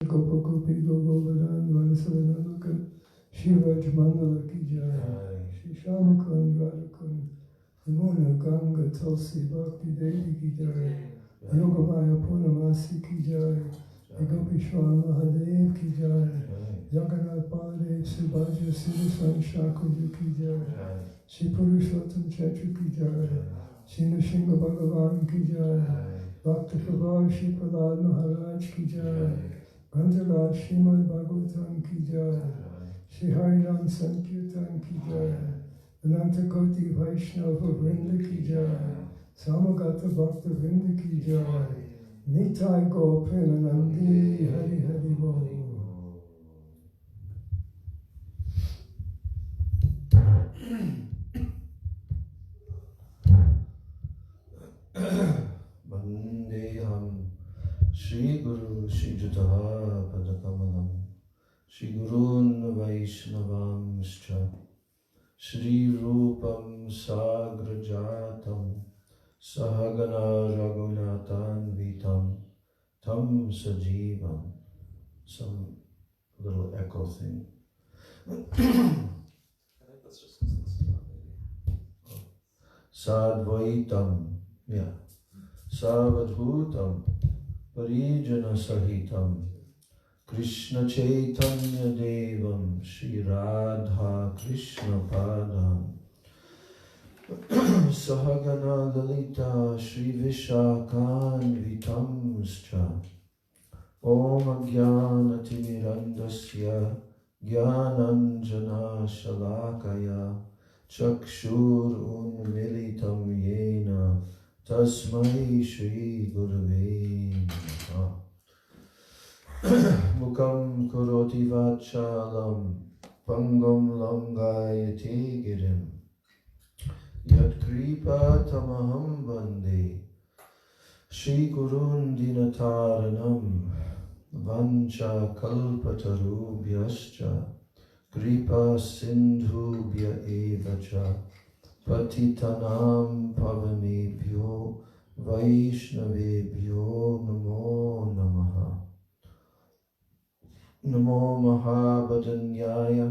Gopa Gopi Govardhan Vanasavananuka Shivaj Mandala Ki Jai Shri Shamakund Radhakund Yamuna Ganga Tulsi Bhakti Devi Ki Jai Yogamaya Purnamasi Ki Jai Gopishwar Mahadev Ki Jai Jagannath Baladev Subhaja Siddhasan Shakuja Ki Jai Shri Purushottam Chetra Ki Jai Shri Nrsimha Bhagavan Ki Jai Bhakta Prabhu Shri Prahlad Maharaj Ki Jai Gandharaj Srimad Bhagavatam Ki Jai Shri Harinam Sankirtan Ki Jai Ananta Koti Vaishnava Vrinda Ki Jai Samagata Bhakta Vrinda Ki Jai Nitai Gaur Premanandi Hari Hari Bol. Vandeham Shri Guru Shri Jataha Padakamalam Shri Gurun Vaishnavamscha Shri Rupam Sagrajatam Sahagana Raghunathan Vitam Tam Sajivam. Some little echo thing. I think that's just because it's not maybe. Sadvaitam, yeah. Savadhutam Parijana Sahitam Krishna Chaitanya Devam Shri Radha Krishna Padam Sahagana Lalita Shri Vishakhan Vitamscha Om Ajnanatimirandasya Jnananjana Shalakaya Chakshur Unmilitam Yena Tasmai Shri Gurave Namaha. Mukam Karoti Vachalam Pangam Langayate Girim Yat Kripa Tamaham Bande Shri Gurun Dinataranam Vancha Kalpatarubhyascha Kripa Sindhubhya Evacha Patitanam Pavanebhyo Vaishnavebhyo Namo Namaha. Namo Mahabhadanyaya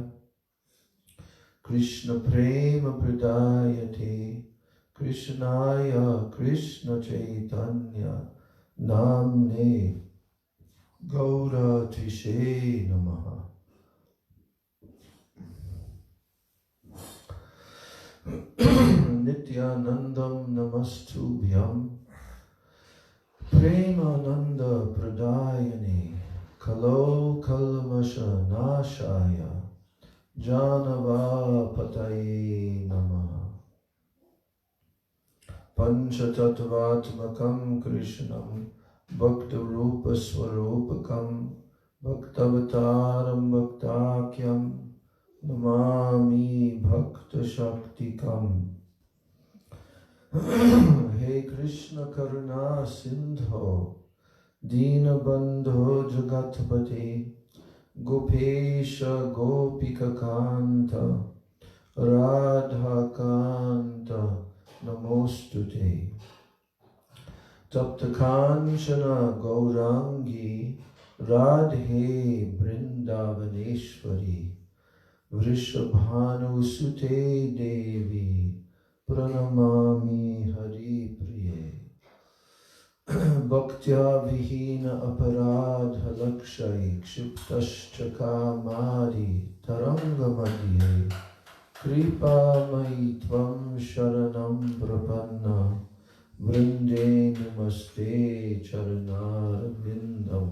Krishna Prema Pradayate Krishnaya Krishna Chaitanya Namne Gaura Tishe Namaha. Nityanandam Namastubhyam Premananda Pradayane Kalo Kalmasha Nashaya Janava Pataye Namaha. Panchatattvatmakam Krishnam Bhakta Rupa Swarupakam Bhaktavataram Bhaktakyam Namami Bhakta Shaktikam. Hey Krishna Karuna Sindho Dina Bandho Jagatpati Gopesha Gopika Kanta Radha Kanta Namostute Tapta Kanchana Gaurangi Radhe Brindavaneshwari Vrishabhanu Sute Devi Pranamami Hari Priye. Bhaktya Vihina Aparadha Lakshay Kshiptaschaka Mari Taranga Madhye Kripa Mai Tvam Sharanam Prapanna Vrinde Namaste Charanar Vindam.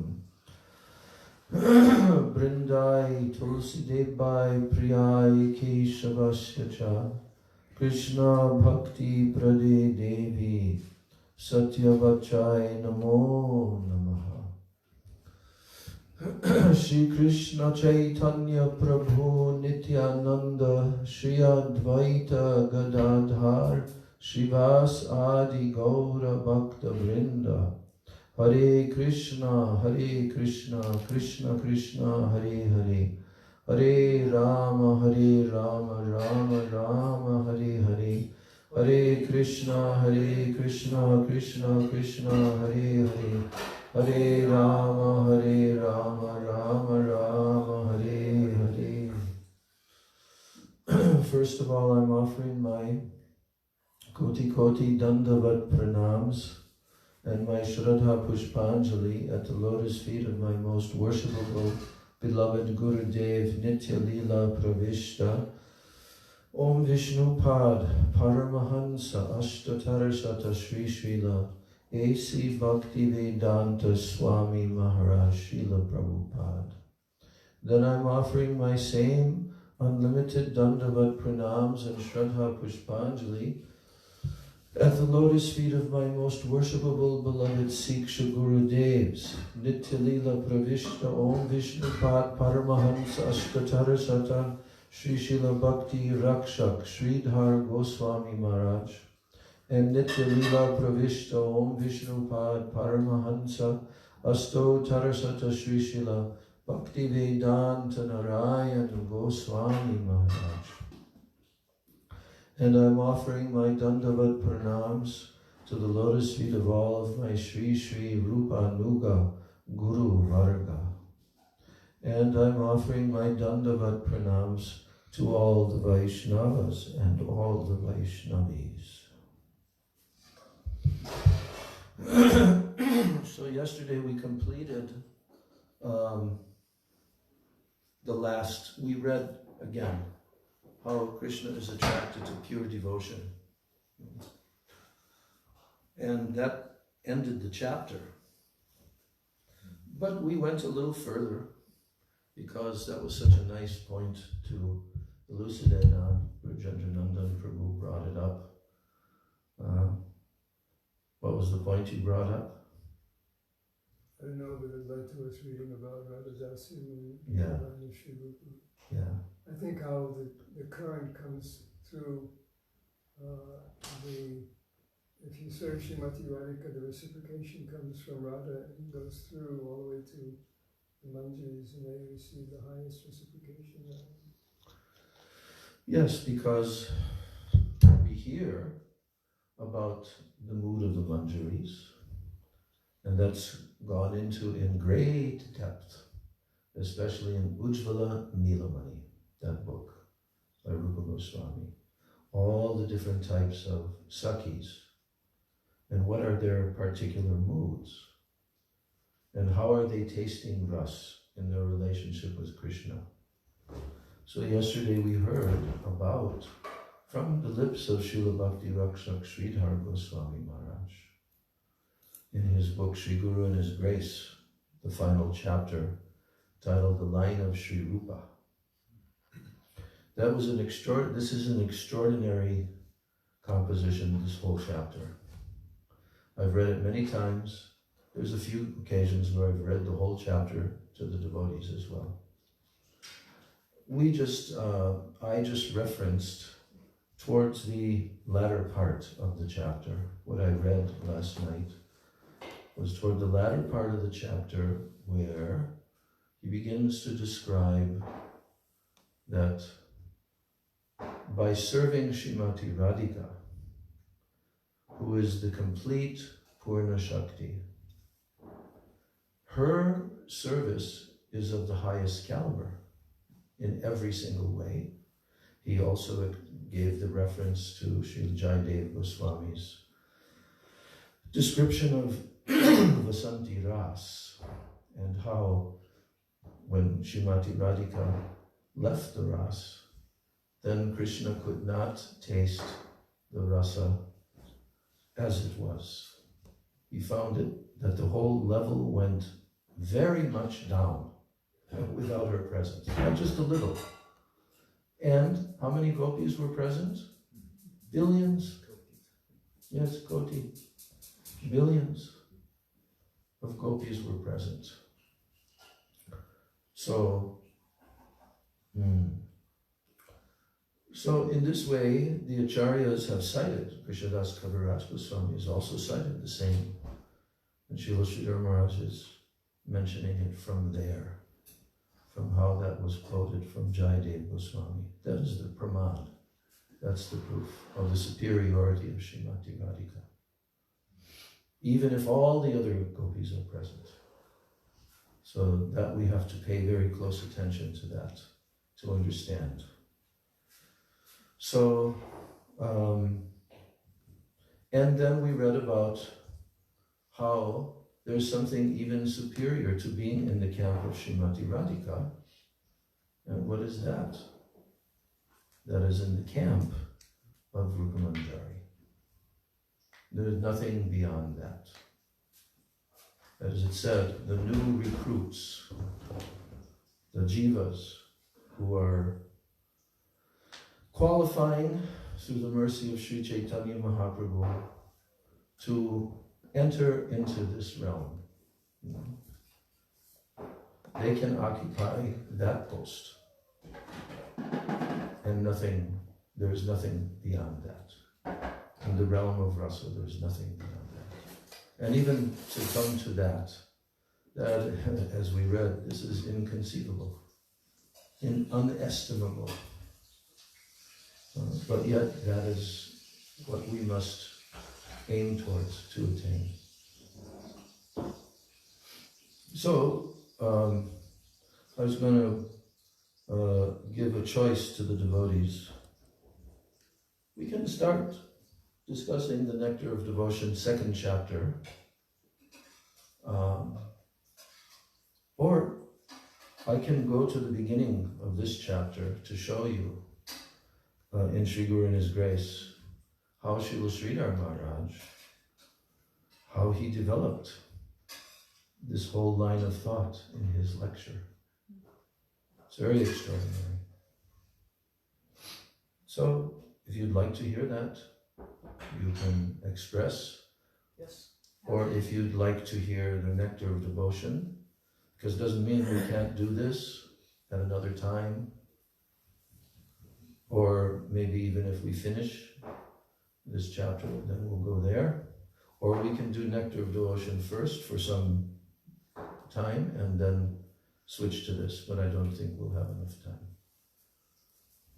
Brindai Tulsi Debai Priyai Keshavasya Cha Krishna Bhakti Prade Devi Satyavachai Namo Namaha. Shri Krishna Chaitanya Prabhu Nityananda Shri Advaita Gadadhar Shivas Adi Gaura Bhakta Vrinda. Hare Krishna Krishna Krishna Hare Hare Hare Rama Rama Rama Hare Hare Hare Krishna Krishna Krishna Hare Hare Hare Rama Rama of all, I'm offering my Koti Koti Dandavat Pranams and my Shraddha Pushpanjali at the lotus feet of my most worshipable, beloved Gurudev Nitya Lila Pravishta, Om Vishnu Pad Paramahansa Ashtatarasata Sri Srila A.C. Bhaktivedanta Swami Maharaj Srila Prabhupada. Then I'm offering my same unlimited Dandavat Pranams and Shraddha Pushpanjali at the lotus feet of my most worshipable beloved Siksha Gurudevs, Nitya Lila Pravishta Om Vishnu Pad Paramahansa Ashtatarasata Sri Srila Bhakti Rakshak Sridhar Goswami Maharaj, and Nitya Lila Pravishta Om Vishnu Pad Paramahansa Asto Tarasata Sri Srila Bhakti Vedanta Narayan Goswami Maharaj. And I'm offering my Dandavat Pranams to the lotus feet of all of my Sri Sri Rupa Nuga Guru Varga. And I'm offering my Dandavat Pranams to all the Vaishnavas and all the Vaishnavis. So yesterday we completed we read again how Krishna is attracted to pure devotion. And that ended the chapter. But we went a little further because that was such a nice point to elucidate on. Rajendranandan Prabhu brought it up. What was the point you brought up? I don't know, but it led to us reading about Radhadasi and Srirupa. Yeah. I think how the current comes through if you search Srimati Radhika, the reciprocation comes from Radha and goes through all the way to the Manjaris, and they receive the highest reciprocation. Yes, because we hear about the mood of the Manjaris, and that's gone into in great depth, especially in Ujjvala Nilamani, that book by Rupa Goswami. All the different types of Sakhis, and what are their particular moods, and how are they tasting ras in their relationship with Krishna. So yesterday we heard about, from the lips of Srila Bhakti Rakshak Sridhar Goswami Maharaj, in his book Sri Guru and His Grace, the final chapter, titled The Line of Srirupa. This is an extraordinary composition, this whole chapter. I've read it many times. There's a few occasions where I've read the whole chapter to the devotees as well. I just referenced towards the latter part of the chapter. What I read last night was toward the latter part of the chapter where he begins to describe that by serving Srimati Radhika, who is the complete Purna Shakti, her service is of the highest caliber in every single way. He also gave the reference to Srila Jayadev Goswami's description of Vasanti Ras, and how when Srimati Radhika left the Ras, then Krishna could not taste the rasa as it was. He found it that the whole level went very much down without her presence, not just a little. And how many gopis were present? Billions. Yes, Koti. Billions of gopis were present. So in this way, the acharyas have cited, Krishnadas Kaviraj Goswami has also cited the same, and Srila Sridhar Maharaj is mentioning it from there, from how that was quoted from Jayadev Goswami. That is the praman. That's the proof of the superiority of Srimati Radhika. Even if all the other gopis are present. So that we have to pay very close attention to that, to understand. So, and then we read about how there's something even superior to being in the camp of Srimati Radhika. And what is that? That is in the camp of Rupa Manjari. There's nothing beyond that. As it said, the new recruits, the jivas, who are qualifying through the mercy of Sri Chaitanya Mahaprabhu to enter into this realm. They can occupy that post. And there's nothing beyond that. In the realm of rasa, there's nothing beyond that. And even to come to that, as we read, this is inconceivable, unestimable. But yet, that is what we must aim towards to attain. So, I was going to give a choice to the devotees. We can start discussing the Nectar of Devotion, 2nd chapter. Or I can go to the beginning of this chapter to show you in Sri Guru and His Grace how Srila Sridhar Maharaj, how he developed this whole line of thought in his lecture. It's very extraordinary. So, if you'd like to hear that, you can express. Yes. Or if you'd like to hear the Nectar of Devotion, because it doesn't mean we can't do this at another time. Or maybe even if we finish this chapter, then we'll go there. Or we can do Nectar of Devotion first for some time and then switch to this, but I don't think we'll have enough time.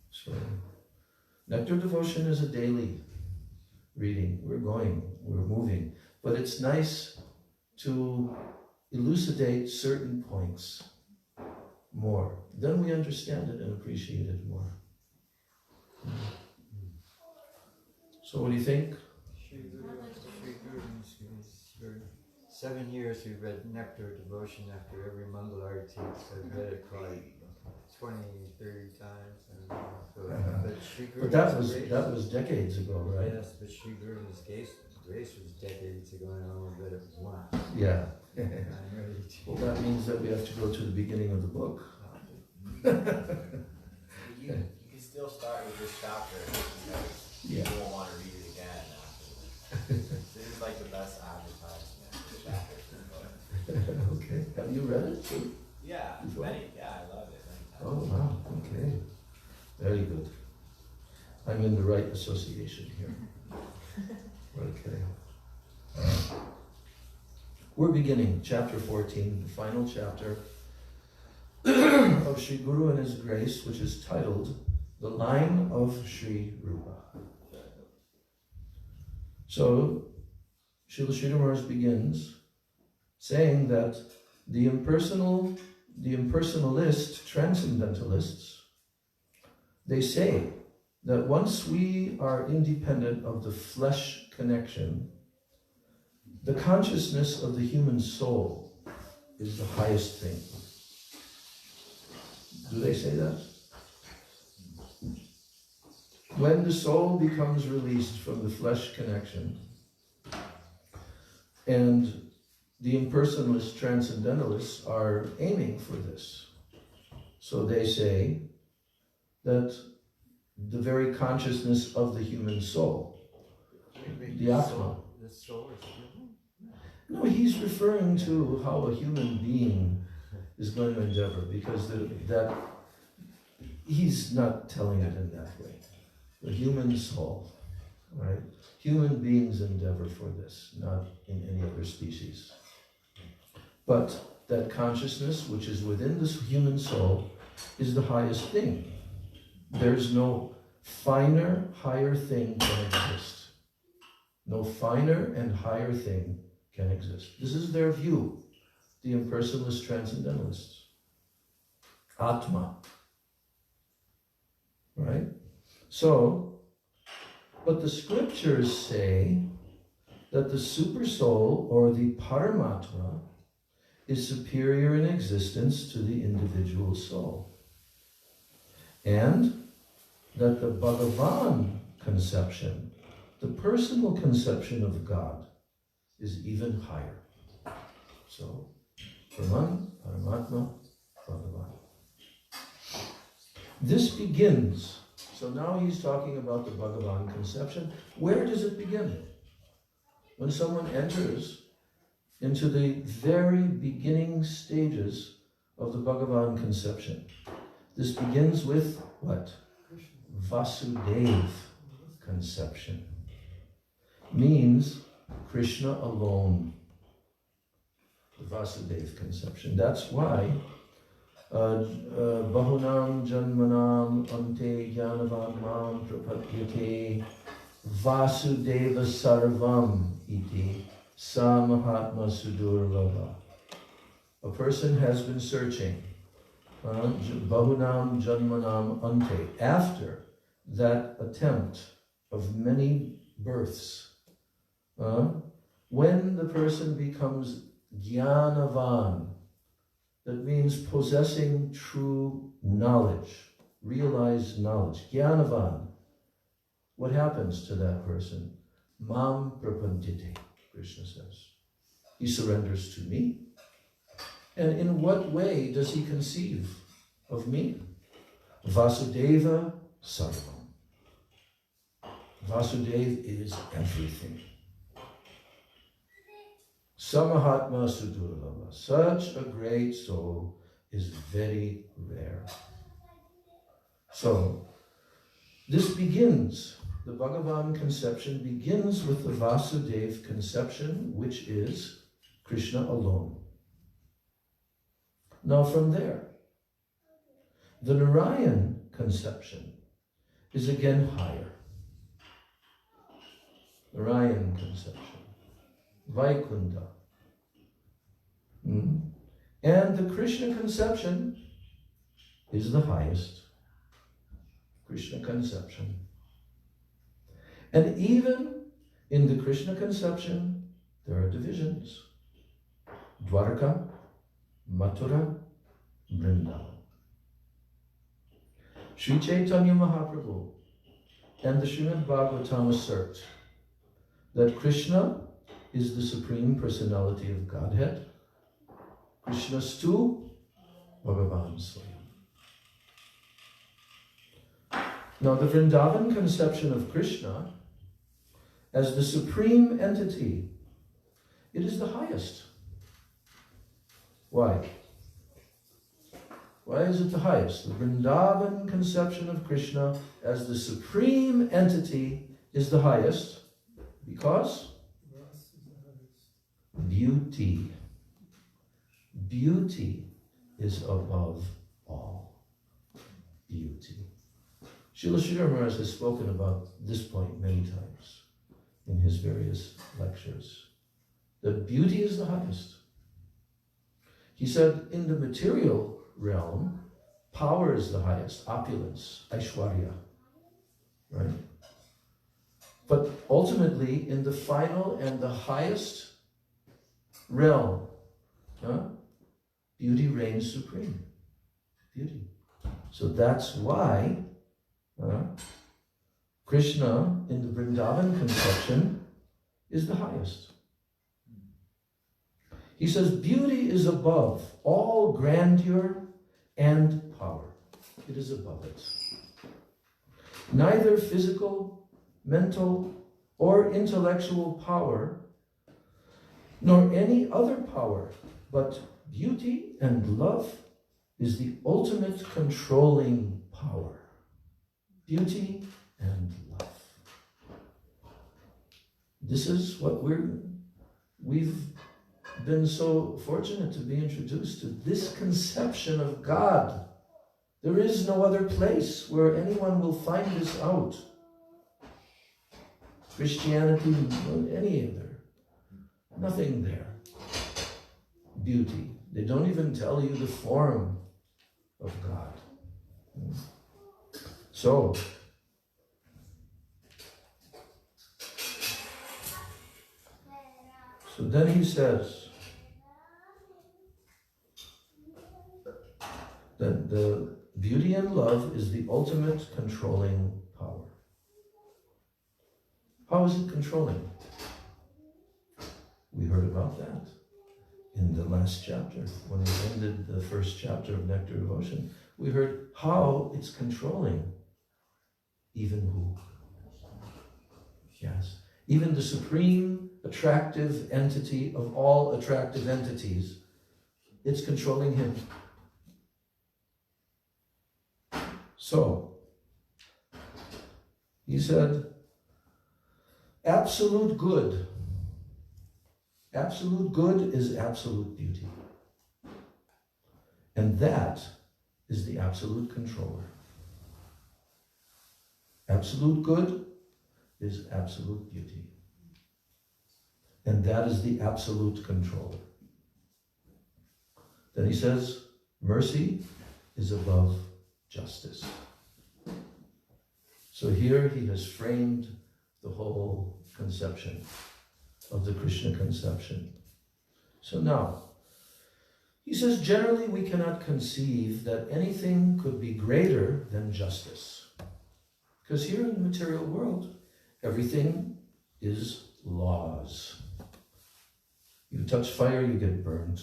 So, Nectar of Devotion is a daily reading. We're moving. But it's nice to elucidate certain points more. Then we understand it and appreciate it more. So what do you think? Sri Guru, 7 years we've read Nectar Devotion after every Mangala Arati. I've read it probably 20, 30 times. But that was decades ago, right? Yes, but Sri Guru's grace was decades ago, and I only read it once. Yeah. I'm ready to. Well, that means that we have to go to the beginning of the book. You can still start with this chapter because you won't want to read it again after this. This is like the best advertisement for the chapter for the book. Okay. Have you read it too? Yeah, Before? I love it many times. Oh, wow. Okay. Very good. I'm in the right association here. Okay. We're beginning chapter 14, the final chapter of Sri Guru and His Grace, which is titled The Line of Sri Rupa. So, Srila Sridhar Maharaj begins saying that the impersonalist transcendentalists, they say that once we are independent of the flesh connection, the consciousness of the human soul is the highest thing. Do they say that? When the soul becomes released from the flesh connection, and the impersonalist transcendentalists are aiming for this. So they say that the very consciousness of the human soul, the Atma. The soul is human? No, he's referring to how a human being is going to endeavor, because that he's not telling it in that way. The human soul, right? Human beings endeavor for this, not in any other species. But that consciousness which is within this human soul is the highest thing. There's no finer, higher thing can exist. No finer and higher thing can exist. This is their view, the impersonalist transcendentalists. Atma. Right? So, but the scriptures say that the super soul or the Paramatma is superior in existence to the individual soul. And that the Bhagavan conception, the personal conception of God, is even higher. So, Brahman, Paramatma, Bhagavan. This begins, so now he's talking about the Bhagavan conception. Where does it begin? When someone enters into the very beginning stages of the Bhagavan conception. This begins with what? Vasudeva conception. Means Krishna alone. The Vasudeva conception. That's why Bahunam Janmanam Ante Jnanavagmam Prapadyate Vasudeva Sarvam Iti Samahatma Sudurlava. A person has been searching Bahunam Janmanam Ante, after that attempt of many births. When the person becomes Jnanavan, that means possessing true knowledge, realized knowledge. Jnanavan. What happens to that person? Mam prapanjite, Krishna says. He surrenders to me. And in what way does he conceive of me? Vasudeva Sarvam. Vasudeva is everything. Samahatma Sudurlava. Such a great soul is very rare. So, this begins, the Bhagavan conception begins with the Vasudeva conception, which is Krishna alone. Now from there, the Narayan conception is again higher. Narayan conception. Vaikunta. And the Krishna conception is the highest. Krishna conception. And even in the Krishna conception, there are divisions. Dwarka, Mathura, Vrindavan. Sri Chaitanya Mahaprabhu and the Srimad Bhagavatam assert that Krishna is the Supreme Personality of Godhead. Krishnastu Bhagavan Swayam. Now the Vrindavan conception of Krishna as the Supreme Entity, it is the highest. Why? Why is it the highest? The Vrindavan conception of Krishna as the Supreme Entity is the highest because beauty. Beauty is above all. Beauty. Srila Sridhar Maharaj has spoken about this point many times in his various lectures, that beauty is the highest. He said in the material realm, power is the highest, opulence, Aishwarya, right? But ultimately, in the final and the highest realm, beauty reigns supreme. Beauty. So that's why Krishna in the Vrindavan conception is the highest. He says beauty is above all grandeur and power. It is above it. Neither physical, mental, or intellectual power, nor any other power, but beauty and love is the ultimate controlling power. Beauty and love. This is what we've been so fortunate to be introduced to, this conception of God. There is no other place where anyone will find this out. Christianity, any other. Nothing there. Beauty. They don't even tell you the form of God. So, So then he says that the beauty and love is the ultimate controlling power. How is it controlling? We heard about that in the last chapter. When we ended the first chapter of Nectar Devotion, we heard how it's controlling even who? Yes. Even the supreme attractive entity of all attractive entities, it's controlling him. So, he said, absolute good. Absolute good is absolute beauty. And that is the absolute controller. Absolute good is absolute beauty. And that is the absolute controller. Then he says, mercy is above justice. So here he has framed the whole conception of the Krishna conception. So now, he says, generally we cannot conceive that anything could be greater than justice. Because here in the material world, everything is laws. You touch fire, you get burned.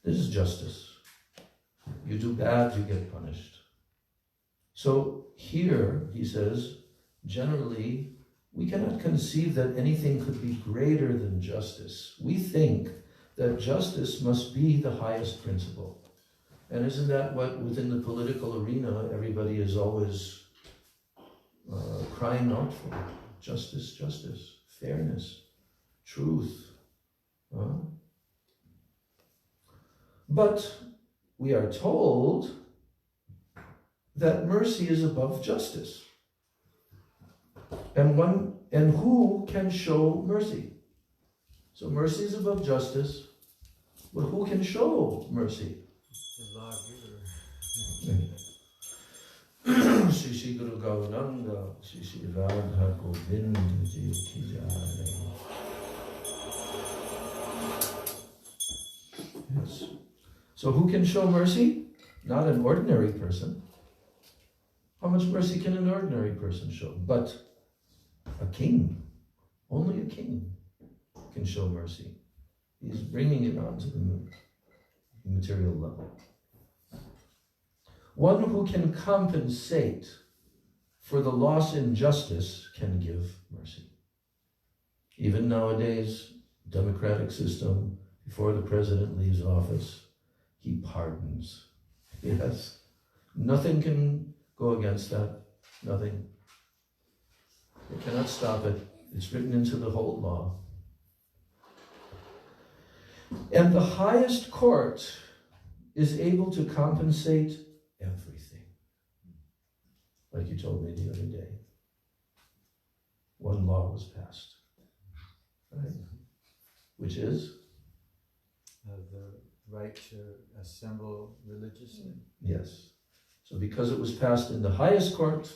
This is justice. You do bad, you get punished. So here, he says, generally, we cannot conceive that anything could be greater than justice. We think that justice must be the highest principle. And isn't that what, within the political arena, everybody is always crying out for? Justice, justice, fairness, truth. But we are told that mercy is above justice. And who can show mercy? So mercy is above justice, but who can show mercy? The law Shri Shri Guru Gauranga, Shri Shri Radha Govinda Ji Ki Jai. Yes. So who can show mercy? Not an ordinary person. How much mercy can an ordinary person show? But a king, only a king can show mercy. He's bringing it on to the material level. One who can compensate for the loss in justice can give mercy. Even nowadays, democratic system, before the president leaves office, he pardons. Yes. Nothing can go against that. Nothing. They cannot stop it. It's written into the whole law. And the highest court is able to compensate everything. Like you told me the other day. One law was passed. Right? Which is? the right to assemble religiously. Yes. So because it was passed in the highest court,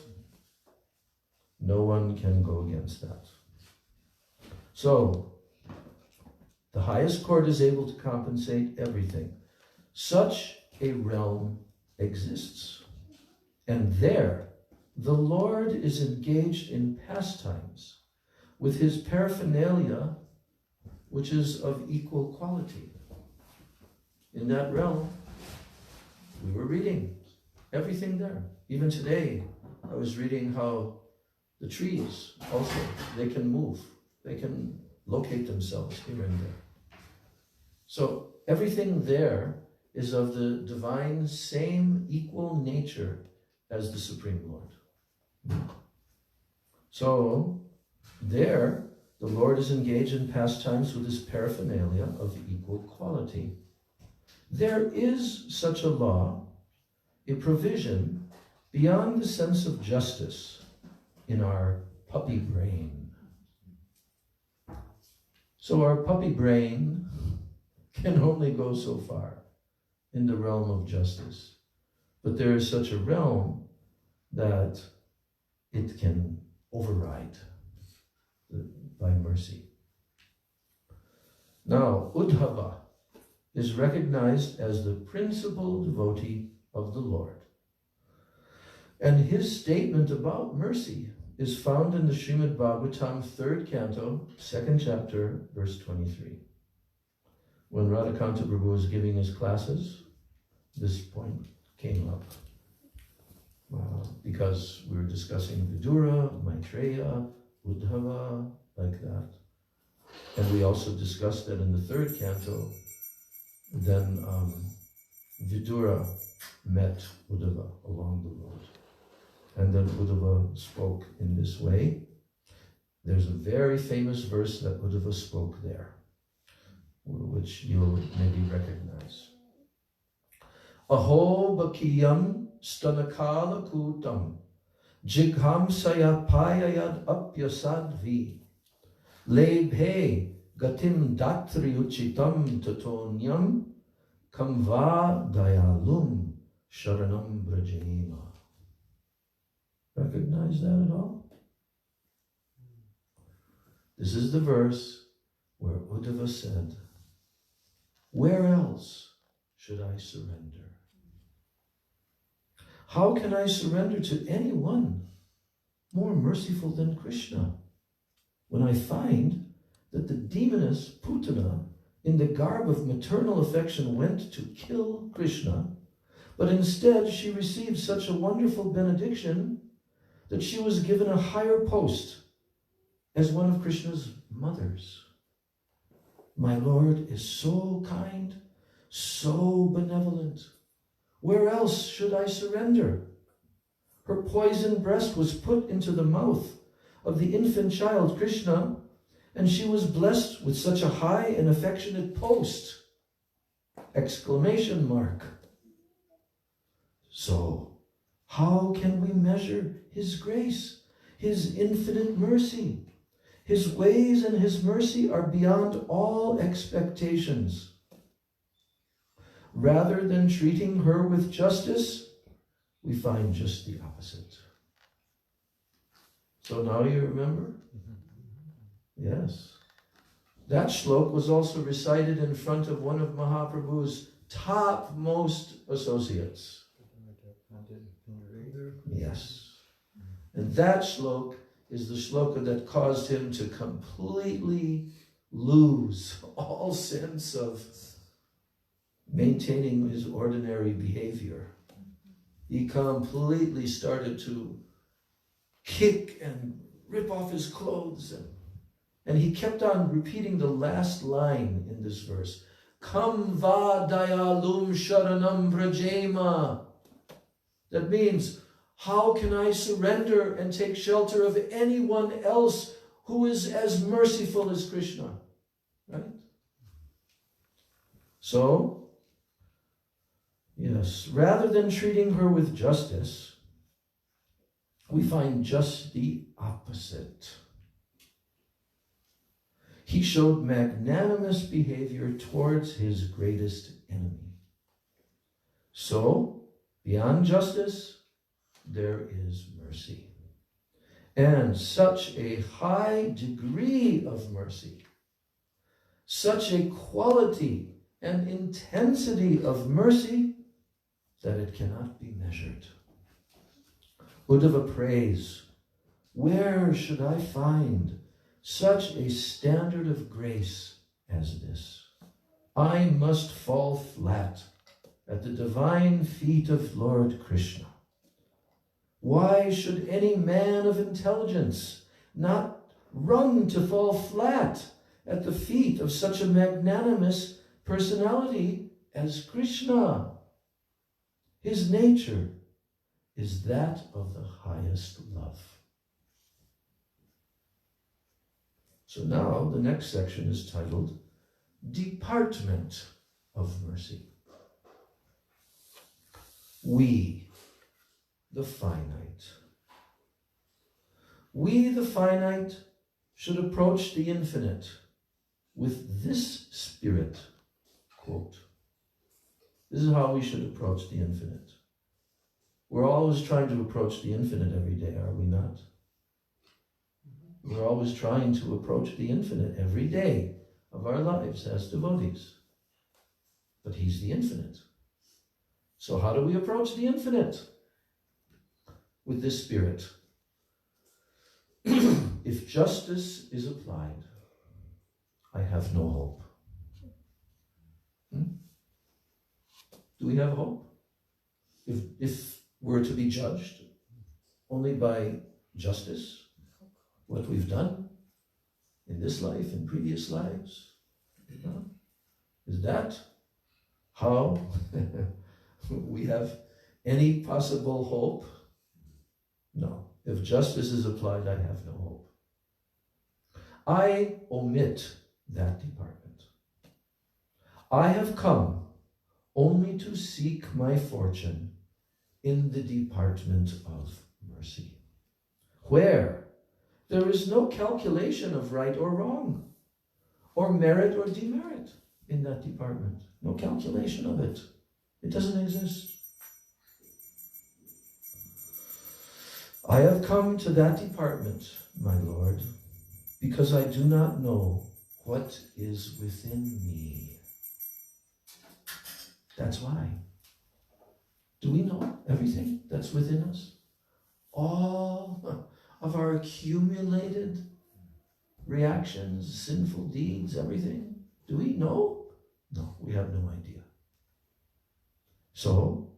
no one can go against that. So, the highest court is able to compensate everything. Such a realm exists. And there, the Lord is engaged in pastimes with his paraphernalia, which is of equal quality. In that realm, we were reading everything there. Even today, I was reading how the trees also, they can move. They can locate themselves here and there. So everything there is of the divine same equal nature as the Supreme Lord. So there, the Lord is engaged in pastimes with his paraphernalia of equal quality. There is such a law, a provision beyond the sense of justice in our puppy brain. So our puppy brain can only go so far in the realm of justice. But there is such a realm that it can override by mercy. Now, Uddhava is recognized as the principal devotee of the Lord. And his statement about mercy is found in the Srimad Bhagavatam, 3rd canto, 2nd chapter, verse 23. When Radhakanta Prabhu was giving his classes, this point came up. Because we were discussing Vidura, Maitreya, Uddhava, like that. And we also discussed that in the 3rd canto, then Vidura met Uddhava along the road. And then Uddhava spoke in this way. There's a very famous verse that Uddhava spoke there, which you'll maybe recognize. Aho bakiyam stanakala kutam jighamsaya payayad apyasadvi lebhe gatim datri uchitam tatonyam kamva dayalum sharanam brajema. Recognize that at all? This is the verse where Uddhava said, where else should I surrender? How can I surrender to anyone more merciful than Krishna when I find that the demoness Putana in the garb of maternal affection went to kill Krishna, but instead she received such a wonderful benediction that she was given a higher post as one of Krishna's mothers. My Lord is so kind, so benevolent. Where else should I surrender? Her poisoned breast was put into the mouth of the infant child Krishna, and she was blessed with such a high and affectionate post! Exclamation mark. So, how can we measure his grace, his infinite mercy? His ways and his mercy are beyond all expectations. Rather than treating her with justice, we find just the opposite. So now you remember? Yes. That shlok was also recited in front of one of Mahaprabhu's topmost associates. Yes. And that shlok is the shloka that caused him to completely lose all sense of maintaining his ordinary behavior. He completely started to kick and rip off his clothes, and he kept on repeating the last line in this verse. Kam va dayalum sharanam brajema. That means, how can I surrender and take shelter of anyone else who is as merciful as Krishna? Right? So, yes, rather than treating her with justice, we find just the opposite. He showed magnanimous behavior towards his greatest enemy. So, beyond justice, there is mercy. And such a high degree of mercy, such a quality and intensity of mercy that it cannot be measured. Uddhava prays, where should I find such a standard of grace as this? I must fall flat at the divine feet of Lord Krishna. Why should any man of intelligence not run to fall flat at the feet of such a magnanimous personality as Krishna? His nature is that of the highest love. So now the next section is titled Department of Mercy. We, the finite. We, the finite, should approach the infinite with this spirit, quote. This is how we should approach the infinite. We're always trying to approach the infinite every day, are we not? We're always trying to approach the infinite every day. of our lives as devotees. But he's the infinite. So how do we approach the infinite? With this spirit. If justice is applied, I have no hope. Do we have hope? If we're to be judged only by justice, what we've done in this life, in previous lives, is that how we have any possible hope? No. If justice is applied, I have no hope. I omit that department. I have come only to seek my fortune in the department of mercy, where there is no calculation of right or wrong, or merit or demerit in that department. No calculation of it. It doesn't exist. I have come to that department, my Lord, because I do not know what is within me. That's why. Do we know everything that's within us? All of our accumulated reactions, sinful deeds, everything? Do we know? No, we have no idea. So,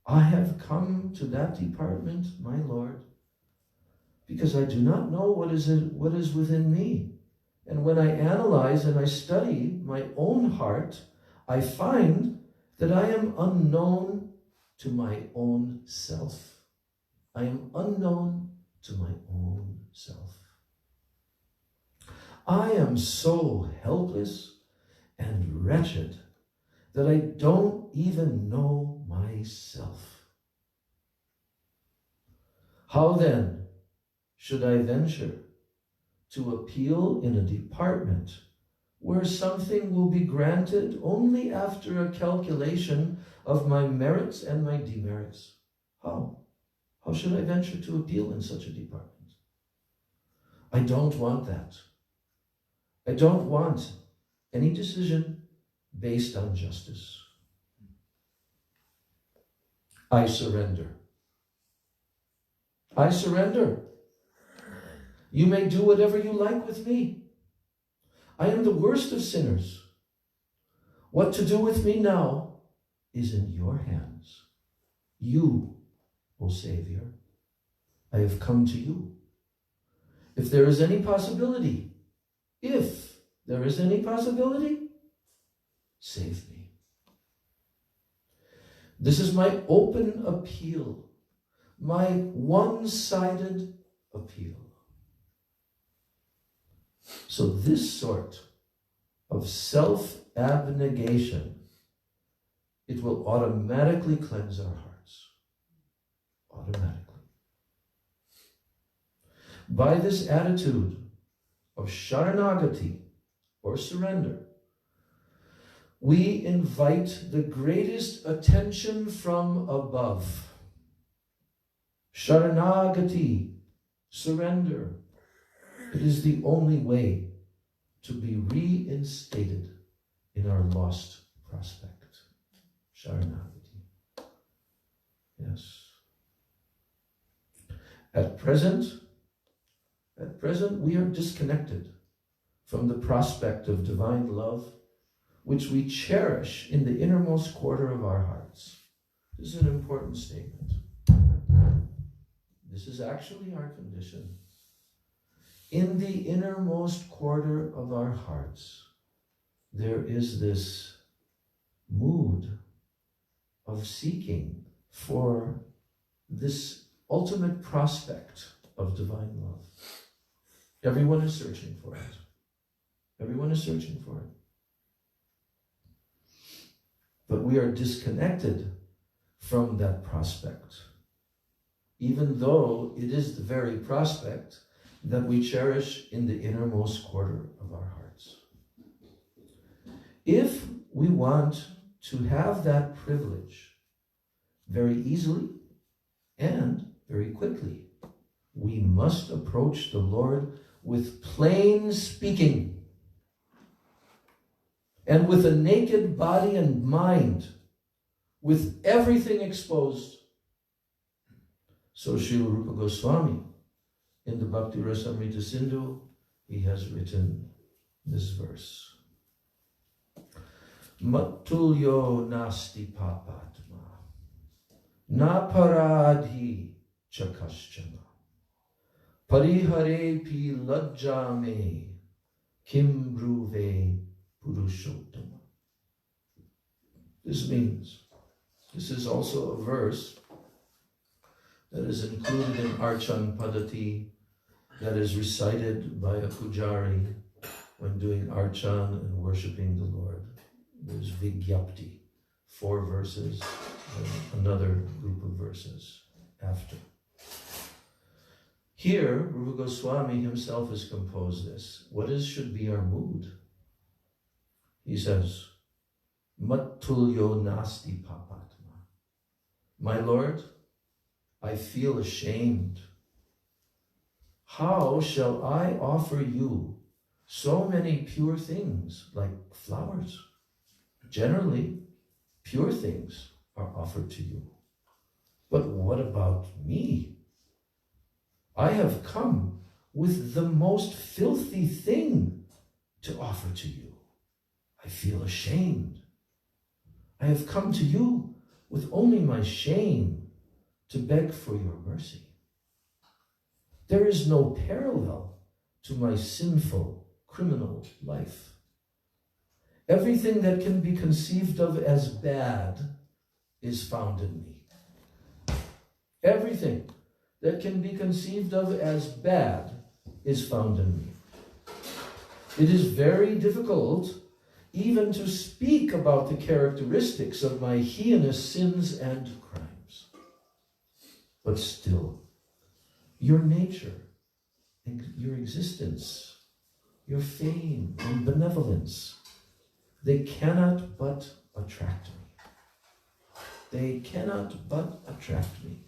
I have come to that department, my Lord, because I do not know what is within me. And when I analyze and I study my own heart, I find that I am unknown to my own self. I am unknown to my own self. I am so helpless and wretched that I don't even know myself. How then should I venture to appeal in a department where something will be granted only after a calculation of my merits and my demerits? How? How should I venture to appeal in such a department? I don't want that. I don't want any decision based on justice. I surrender. I surrender. You may do whatever you like with me. I am the worst of sinners. What to do with me now is in your hands. You, O Savior, I have come to you. If there is any possibility, save me. This is my open appeal, my one-sided appeal. So this sort of self-abnegation, it will automatically cleanse our hearts. Automatically. By this attitude of sharanagati, or surrender, we invite the greatest attention from above. Sharanagati, surrender. It is the only way to be reinstated in our lost prospect. Sharanagati. Yes. At present, we are disconnected from the prospect of divine love, which we cherish in the innermost quarter of our hearts. This is an important statement. This is actually our condition. In the innermost quarter of our hearts, there is this mood of seeking for this ultimate prospect of divine love. Everyone is searching for it. Everyone is searching for it. But we are disconnected from that prospect, even though it is the very prospect that we cherish in the innermost quarter of our hearts. If we want to have that privilege very easily and very quickly, we must approach the Lord with plain speaking. and with a naked body and mind, with everything exposed. So Srila Rupa Goswami, in the Bhakti Rasamrita Sindhu, he has written this verse. Matulyo nasti papatma, na paradhi chakaschana, parihare pi lajjame, kim bruve purushottama. This means, this is also a verse that is included in Archan Padati, that is recited by a pujari when doing Archan and worshipping the Lord. There's Vigyapti, 4 verses, and another group of verses after. Here, Rupa Goswami himself has composed this. What should be our mood? He says, Matulyo nasti papatma. My Lord, I feel ashamed. How shall I offer you so many pure things like flowers? Generally, pure things are offered to you. But what about me? I have come with the most filthy thing to offer to you. I feel ashamed. I have come to you with only my shame to beg for your mercy. There is no parallel to my sinful, criminal life. Everything that can be conceived of as bad is found in me. Everything that can be conceived of as bad is found in me. It is very difficult even to speak about the characteristics of my heinous sins and crimes. But still, your nature, your existence, your fame and benevolence, they cannot but attract me. They cannot but attract me.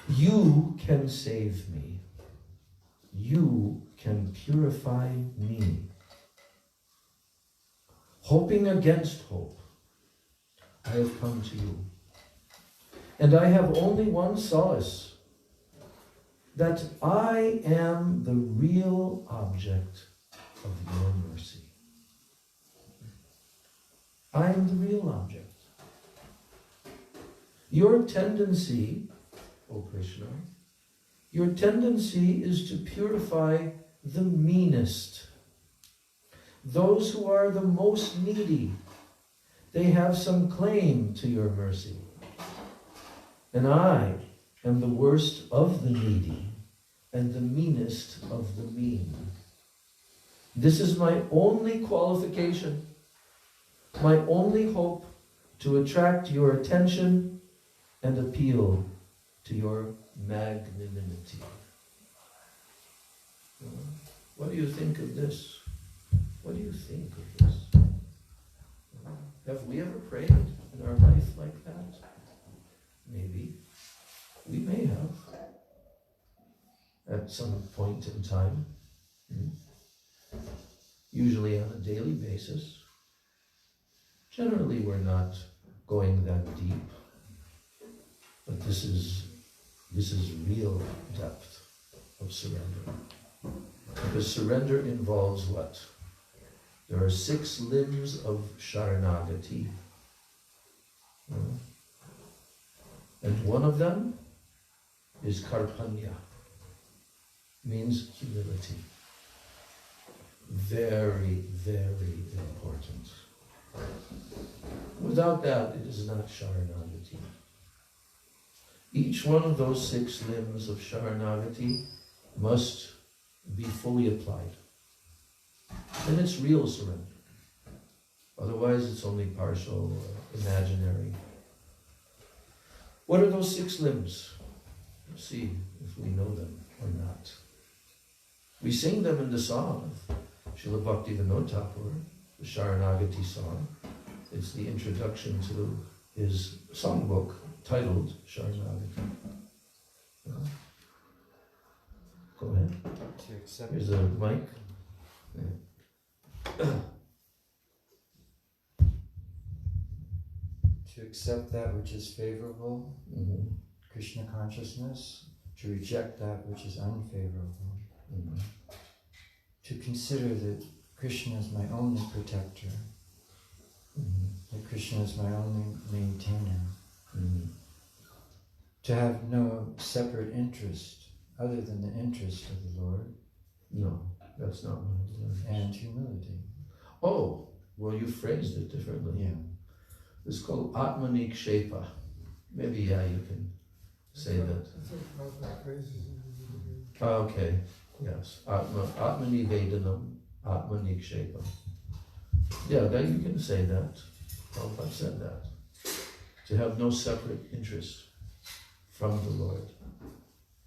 You can save me. You can purify me. Hoping against hope, I have come to you. And I have only one solace, that I am the real object of your mercy. I am the real object. Your tendency, O Krishna, your tendency is to purify the meanest, those who are the most needy. They have some claim to your mercy. And I am the worst of the needy and the meanest of the mean. This is my only qualification, my only hope to attract your attention and appeal to your magnanimity. What do you think of this? What do you think of this? Have we ever prayed in our life like that? Maybe. We may have. At some point in time. Usually on a daily basis. Generally we're not going that deep. But this is real depth of surrender. Because surrender involves what? There are 6 limbs of Sharanagati. And one of them is Karpanya, means humility. Very, very important. Without that, it is not Sharanagati. Each one of those 6 limbs of Sharanagati must be fully applied. Then it's real surrender. Otherwise, it's only partial, imaginary. What are those 6 limbs? Let's see if we know them or not. We sing them in the song of Srila Bhaktivinoda Thakur, the Sharanagati song. It's the introduction to his songbook titled Sharanagati. Go ahead. Here's a mic. Yeah. to accept that which is favorable, Krishna consciousness, to reject that which is unfavorable, to consider that Krishna is my only protector, that Krishna is my only maintainer, to have no separate interest other than the interest of the Lord. No, that's not what it is. And humility. Oh, well, you phrased it differently. Yeah. It's called Atmanikshepa. Maybe, yeah, you can say that. Okay, yes. Atmani Vedanam, Atmanikshepa. Yeah, that you can say that. Prabhupada said that. To have no separate interest from the Lord.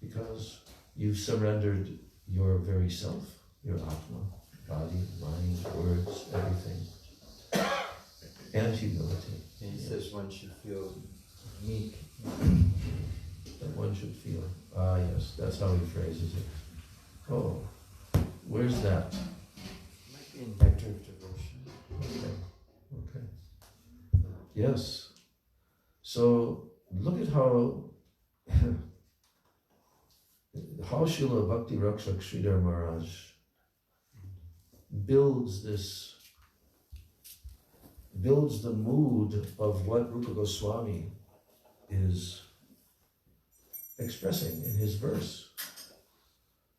Because you've surrendered your very self, your Atma, body, mind, words, everything. And humility. And he says one should feel meek. That one should feel. Ah, yes, that's how he phrases it. Oh, where's that? Might be in Nectar of Devotion. Okay. Yes. So look at how Srila Bhakti Rakshak Sridhar Maharaj builds the mood of what Rupa Goswami is expressing in his verse.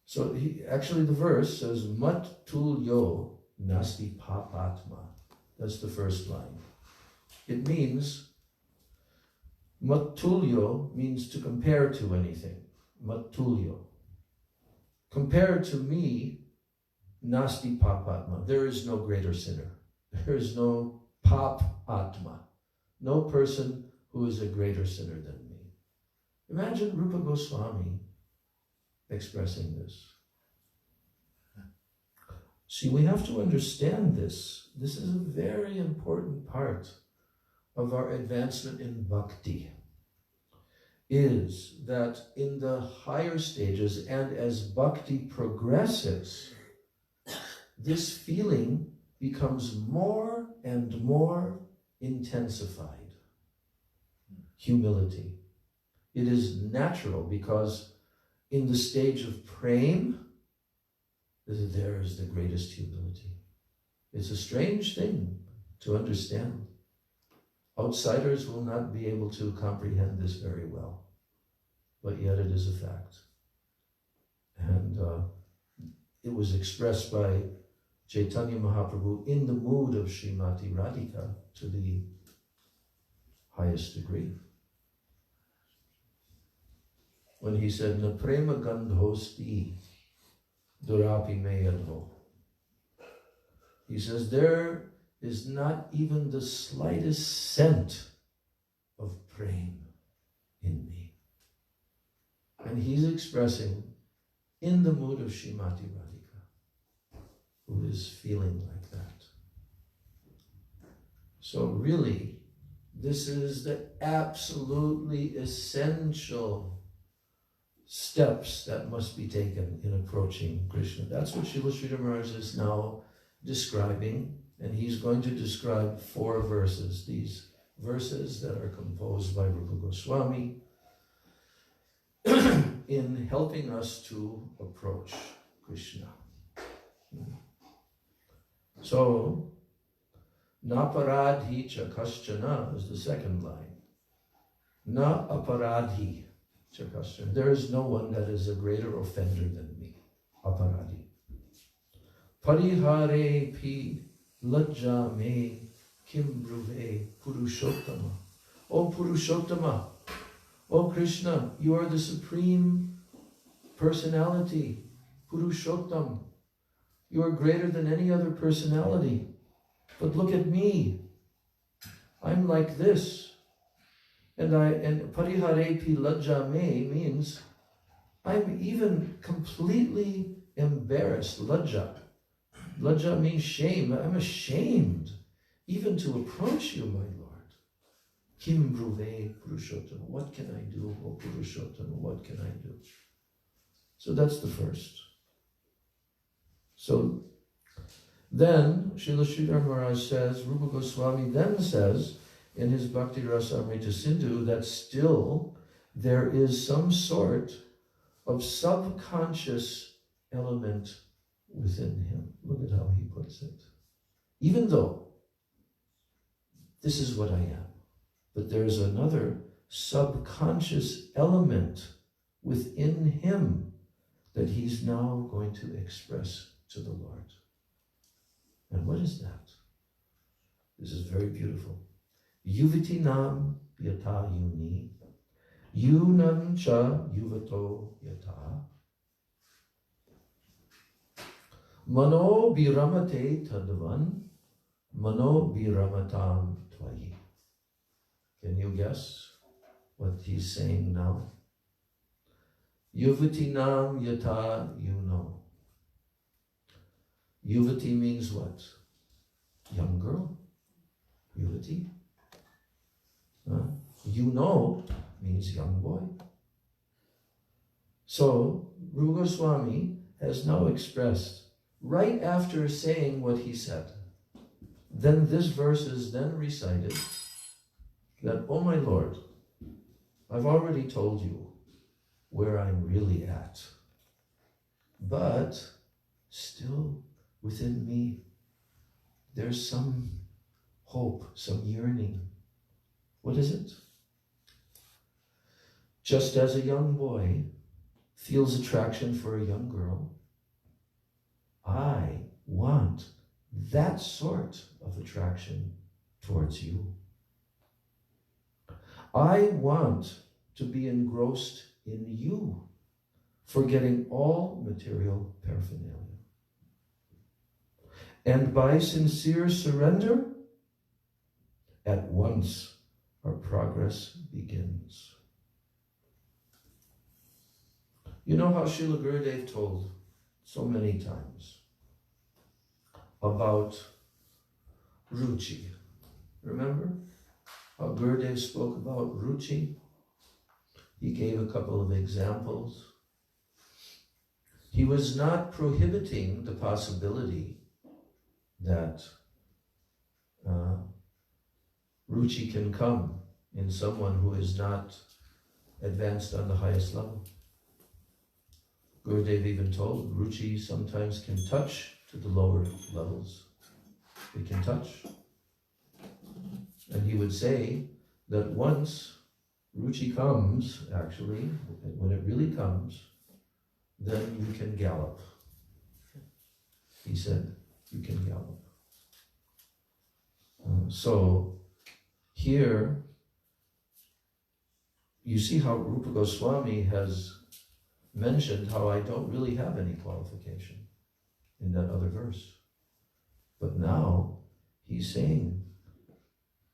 So the verse says, Mat tulyo nasti papatma. That's the first line. It means, Mat tulyo means to compare to anything. Mat tulyo. Compared to me, nasti papatma. There is no greater sinner. There is no pap atma. No person who is a greater sinner than me. Imagine Rupa Goswami expressing this. See, we have to understand this. This is a very important part of our advancement in bhakti. Is that in the higher stages and as bhakti progresses, this feeling becomes more and more intensified. Humility. It is natural because in the stage of prema, there is the greatest humility. It's a strange thing to understand. Outsiders will not be able to comprehend this very well, but yet it is a fact. And it was expressed by Chaitanya Mahaprabhu in the mood of Srimati Radhika to the highest degree. When he said, Na prema gandhosti durapi meyadho. He says, there is not even the slightest scent of prema in me. And he's expressing in the mood of Srimati Radhika, who is feeling like that. So really, this is the absolutely essential steps that must be taken in approaching Krishna. That's what Srila Sridhar Maharaj is now describing, and he's going to describe 4 verses, these verses that are composed by Rupa Goswami in helping us to approach Krishna. So, Naparadhi cha kaschana is the second line. Na aparadhi cha kaschana. There is no one that is a greater offender than me. Aparadhi. Parihare pi lajja me kim bruve purushottama. O Purushottama, O Krishna, you are the supreme personality, Purushottam. You are greater than any other personality. But look at me. I'm like this. And parihare pi lajja me means I'm even completely embarrassed. Lajja. Lajja means shame. I'm ashamed even to approach you, my Lord. Kim bruve Purushottama. What can I do, O Purushottama? What can I do? So that's the first. So then, Srila Sridhar Maharaj says, Rupa Goswami then says, in his Bhakti Rasamrita Sindhu that still there is some sort of subconscious element within him. Look at how he puts it. Even though this is what I am, but there's another subconscious element within him that he's now going to express to the Lord. And what is that? This is very beautiful. Yuvaty nam yata yuni, yunam cha yuvato yata, mano biramate tadvan, mano biramatam tvayi. Can you guess what he's saying now? Yuvaty nam yata yuno. Yuvaty means what? Young girl. Yuvaty. Yuno means young boy. So, Rupa Goswami has now expressed, right after saying what he said, then this verse is then recited, that, oh my Lord, I've already told you where I'm really at, but still within me, there's some hope, some yearning. What is it? Just as a young boy feels attraction for a young girl, I want that sort of attraction towards you. I want to be engrossed in you, forgetting all material paraphernalia. And by sincere surrender, at once our progress begins. You know how Srila Gurudev told so many times about Ruchi. Remember how Gurudev spoke about Ruchi? He gave a couple of examples. He was not prohibiting the possibility that Ruchi can come in someone who is not advanced on the highest level. Gurudev even told Ruchi sometimes can touch to the lower levels. They can touch. And he would say that once Ruchi comes, actually, when it really comes, then you can gallop. He said, you can gallop. So here, you see how Rupa Goswami has mentioned how I don't really have any qualification in that other verse. But now he's saying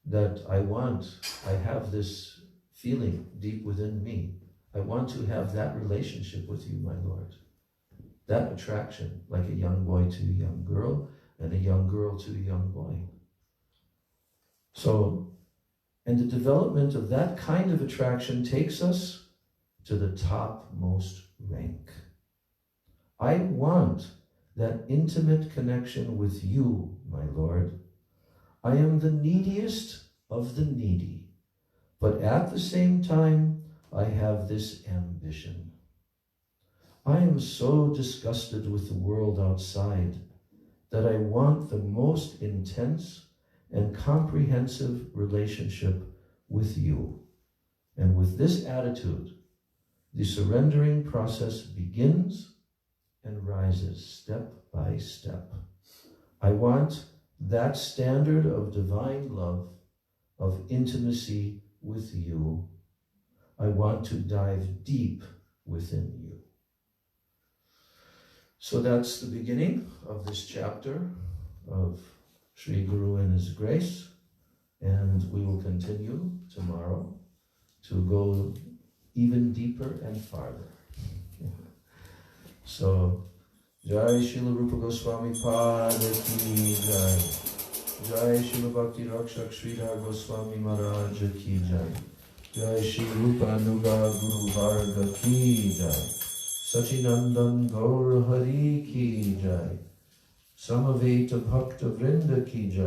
that I have this feeling deep within me. I want to have that relationship with you, my Lord. That attraction, like a young boy to a young girl, and a young girl to a young boy. So, and the development of that kind of attraction takes us to the topmost rank. I want that intimate connection with you, my Lord. I am the neediest of the needy, but at the same time, I have this ambition. I am so disgusted with the world outside that I want the most intense and comprehensive relationship with you. And with this attitude, the surrendering process begins and rises step by step. I want that standard of divine love, of intimacy with you. I want to dive deep within you. So that's the beginning of this chapter of Sri Guru and His Grace, and we will continue tomorrow to go even deeper and farther. So, Jai Srila Rupa Goswami Pada Ki Jai. Jai Srila Bhakti Rakshak Sridhar Goswami Maharaj Ki Jai. Jai Shri Rupa Nuga Guru Varga Ki Jai. Sachinandan Gaur Hari Ki Jai. Samaveta Bhakta Vrinda Ki Jai.